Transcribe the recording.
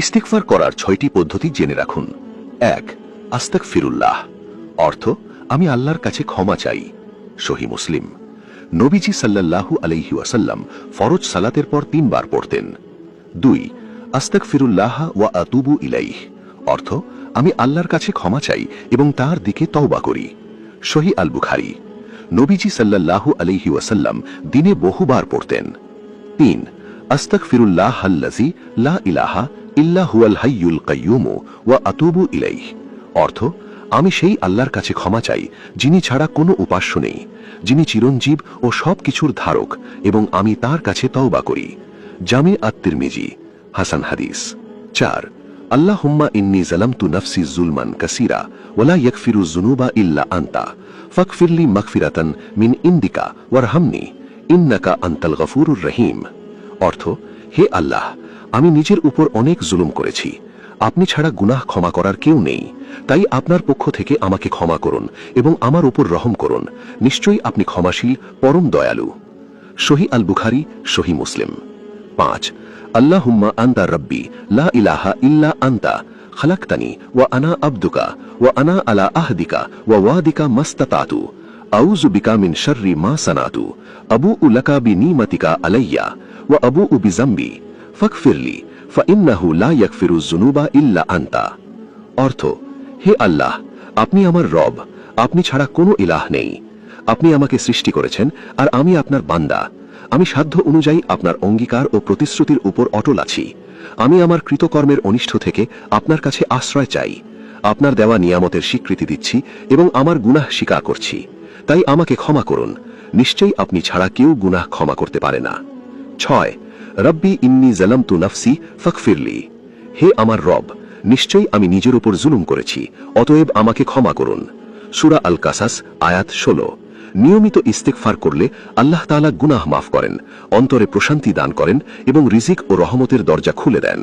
ইস্তিগফার করার ৬টি পদ্ধতি জেনে রাখুন। ১. আস্তাগফিরুল্লাহ, অর্থ আমি আল্লাহর কাছে ক্ষমা চাই। সহিহ মুসলিম। নবীজি সাল্লাল্লাহু আলাইহি ওয়াসাল্লাম ফরজ সালাতের পর ৩ বার পড়তেন। ২. আস্তাগফিরুল্লাহ ওয়া আতুবু ইলাইহ, অর্থ আমি আল্লাহর কাছে ক্ষমা চাই এবং তার দিকে তওবা করি। সহিহ আল বুখারী। নবীজি সাল্লাল্লাহু আলাইহি ওয়াসাল্লাম দিনে বহুবার পড়তেন। ৩. আস্তাগফিরুল্লাহ আল্লাযী লা ইলাহা ইল্লা হুয়াল হাইয়ুল কাইয়্যুম ওয়া আতুবু ইলাইহ, অর্থ আমি সেই আল্লাহর কাছে ক্ষমা চাই যিনি ছাড়া কোনো উপাস্য নেই, যিনি চিরঞ্জীব ও সবকিছুর ধারক, এবং আমি তার কাছে তওবা করি। জামি আত-তিরমিজি, হাসান হাদিস। ৪. আল্লাহুম্মা ইন্নী যালামতু নাফসি যুলমান কাসীরা ওয়া লা ইয়াগফিরু যুনুবা ইল্লা আনতা ফাগফিরলি মাগফিরাতান মিন ইনদিকা ওয়ারহামনি ইন্নাকা আনতাল গফুরুর রহিম, অর্থ হে আল্লাহ, আমি নিজের উপর অনেক জুলুম করেছি, আপনি ছাড়া গুনাহ ক্ষমা করার কেউ নেই, তাই আপনার পক্ষ থেকে আমাকে ক্ষমা করুন এবং আমার উপর রহম করুন, নিশ্চয়ই আপনি ক্ষমাশীল, পরম দয়ালু। সহিহ আল বুখারী, সহিহ মুসলিম। ৫. আল্লাহুম্মা আনতা রাব্বি লা ইলাহা ইল্লা আনতা খালাকতানি ওয়া আনা আবদুকা ওয়া আনা আলা আহদিকা ওয়া ওয়াদিকা মাস্তাতাতু আউযু বিকা মিন শাররি মা সানাতু আবুউ লাকা বিনিমাতিকা আলাইয়া ওয়া আবুউ বিযামবি ফাগফিরলি ফাইন্নাহু লা ইয়াগফিরুয যুনুবা ইল্লা আনতা, অর্থ হে আল্লাহ, আপনি আমার রব, আপনি ছাড়া কোনো ইলাহ নেই, আপনি আমাকে সৃষ্টি করেছেন আর আমি আপনার বান্দা, আমি সাধ্য অনুযায়ী আপনার অঙ্গীকার ও প্রতিশ্রুতির উপর অটল আছি, আমি আমার কৃতকর্মের অনিষ্ট থেকে আপনার কাছে আশ্রয় চাই, আপনার দেওয়া নিয়ামতের স্বীকৃতি দিচ্ছি এবং আমার গুনাহ স্বীকার করছি, তাই আমাকে ক্ষমা করুন, নিশ্চয়ই আপনি ছাড়া কেউ গুনাহ ক্ষমা করতে পারে না। ৬. রব্বি ইন্নী যালামতু নাফসি ফাগফিরলি, হে আমার রব, নিশ্চয়ই আমি নিজের উপর জুলুম করেছি, অতএব আমাকে ক্ষমা করুন। সূরা আল কাসাস, আয়াত ১৬। নিয়মিত ইস্তেগফার করলে আল্লাহ তাআলা গুনাহ মাফ করেন, অন্তরে প্রশান্তি দান করেন এবং রিজিক ও রহমতের দরজা খুলে দেন।